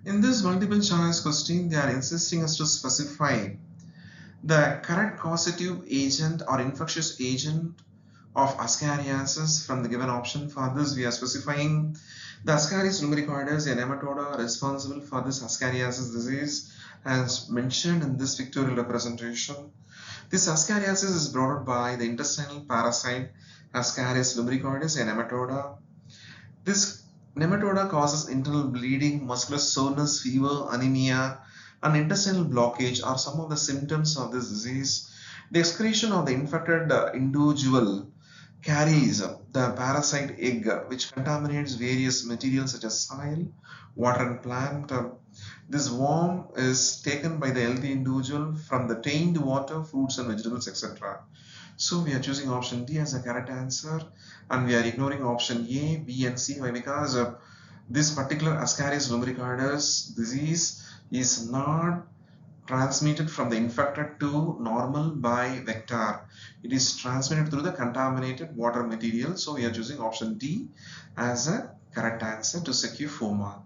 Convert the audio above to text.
In this multiple choice question, they are insisting us to specify the correct causative agent or infectious agent of Ascariasis from the given option. For this, we are specifying the Ascaris lumbricoides, a nematoda responsible for this Ascariasis disease, as mentioned in this pictorial representation. This Ascariasis is brought by the intestinal parasite Ascaris lumbricoides, a nematoda. This nematoda causes internal bleeding, muscular soreness, fever, anemia, and intestinal blockage are some of the symptoms of this disease. The excretion of the infected individual carries the parasite egg, which contaminates various materials such as soil, water, and plant. This worm is taken by the healthy individual from the tainted water, fruits, and vegetables, etc. So we are choosing option D as a correct answer, and we are ignoring option A, B, and C. Why? Because this particular Ascaris lumbricoides disease is not transmitted from the infected to normal by vector. It is transmitted through the contaminated water material. So we are choosing option D as a correct answer to secure 4 mark.